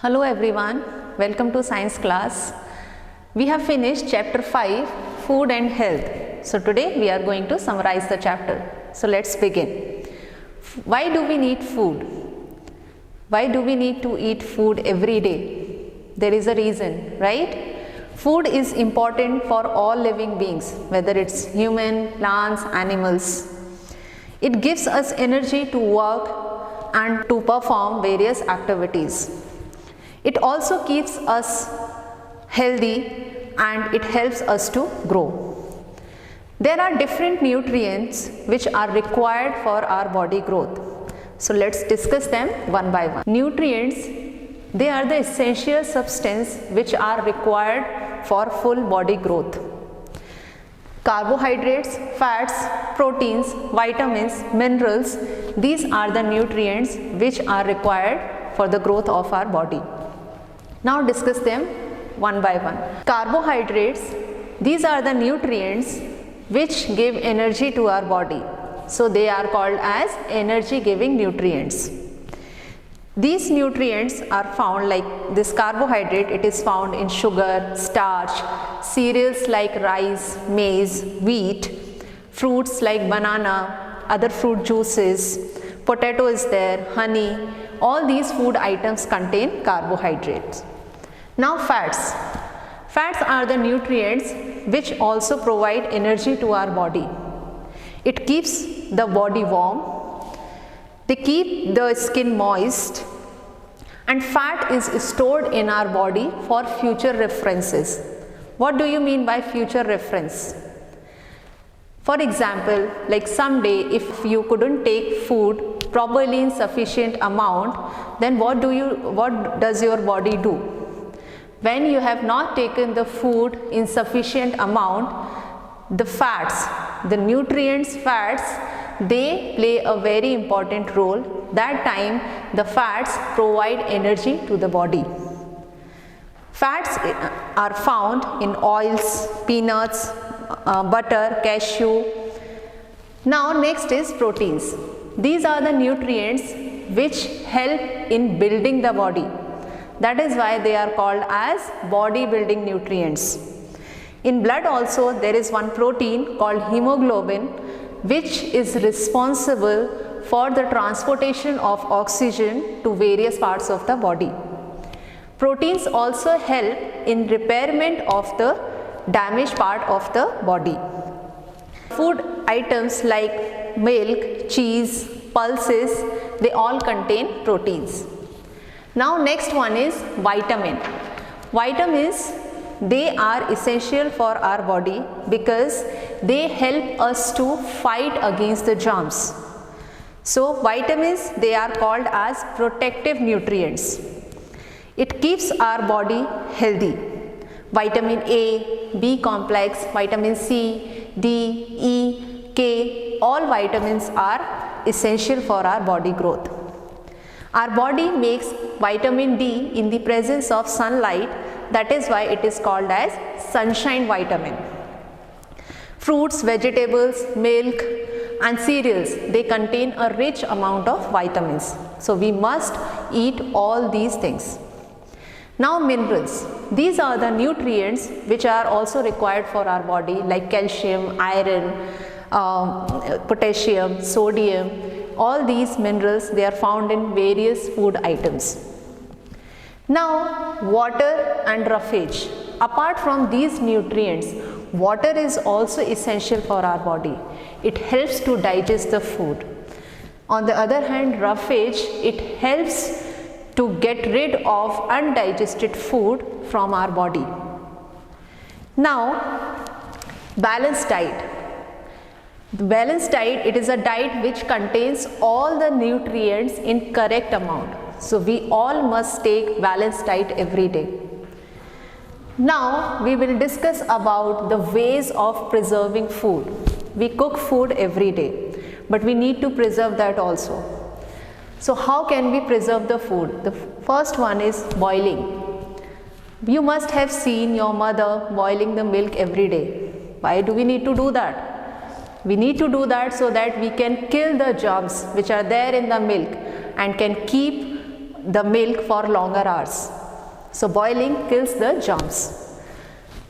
Hello everyone, welcome to science class. We have finished chapter 5, food and health. So today we are going to summarize the chapter. So let's begin. Why do we need food? Why do we need to eat food every day? There is a reason, right? Food is important for all living beings, whether it's human, plants, animals. It gives us energy to work and to perform various activities. It also keeps us healthy and it helps us to grow. There are different nutrients which are required for our body growth. So let's discuss them one by one. Nutrients, they are the essential substance which are required for full body growth. Carbohydrates, fats, proteins, vitamins, minerals, these are the nutrients which are required for the growth of our body. Now discuss them one by one. Carbohydrates, these are the nutrients which give energy to our body. So they are called as energy giving nutrients. These nutrients are found, like this carbohydrate, it is found in sugar, starch, cereals like rice, maize, wheat, fruits like banana, other fruit juices, potato is there, honey. All these food items contain carbohydrates. Now fats. Fats are the nutrients which also provide energy to our body. It keeps the body warm. They keep the skin moist. And fat is stored in our body for future references. What do you mean by future reference? For example, like someday if you couldn't take food properly in sufficient amount, then what does your body do? When you have not taken the food in sufficient amount, the fats, the nutrients fats, they play a very important role. That time the fats provide energy to the body. Fats are found in oils, peanuts, butter, cashew. Now next is proteins. These are the nutrients which help in building the body. That is why they are called as body building nutrients. In blood also there is one protein called hemoglobin which is responsible for the transportation of oxygen to various parts of the body. Proteins also help in repairment of the damaged part of the body. Food items like milk, cheese, pulses, they all contain proteins. Now next one is vitamin. Vitamins, they are essential for our body because they help us to fight against the germs. So vitamins, they are called as protective nutrients. It keeps our body healthy. Vitamin A, B complex, vitamin C, D, E, K, all vitamins are essential for our body growth. Our body makes vitamin D in the presence of sunlight. That is why it is called as sunshine vitamin. Fruits, vegetables, milk and cereals, they contain a rich amount of vitamins. So we must eat all these things. Now minerals. These are the nutrients which are also required for our body, like calcium, iron, potassium, sodium. All these minerals, they are found in various food items. Now water and roughage. Apart from these nutrients, water is also essential for our body. It helps to digest the food. On the other hand, roughage, it helps to get rid of undigested food from our body. Now balanced diet. The balanced diet, it is a diet which contains all the nutrients in correct amount. So we all must take balanced diet every day. Now we will discuss about the ways of preserving food. We cook food every day, but we need to preserve that also. So how can we preserve the food? The first one is boiling. You must have seen your mother boiling the milk every day. Why do we need to do that? We need to do that so that we can kill the germs which are there in the milk and can keep the milk for longer hours. So boiling kills the germs.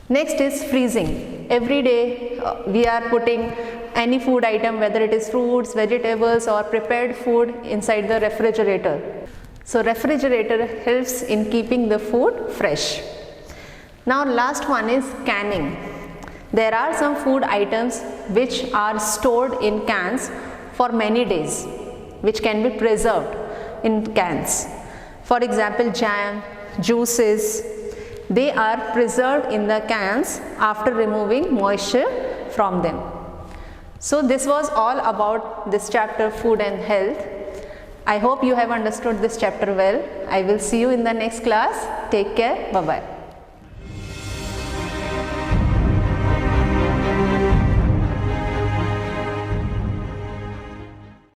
Next is freezing. Every day we are putting any food item, whether it is fruits, vegetables or prepared food, inside the refrigerator. So refrigerator helps in keeping the food fresh. Now last one is canning. There are some food items which are stored in cans for many days, which can be preserved in cans. For example, jam, juices, they are preserved in the cans after removing moisture from them. So this was all about this chapter, food and health. I hope you have understood this chapter well. I will see you in the next class. Take care. Bye-bye.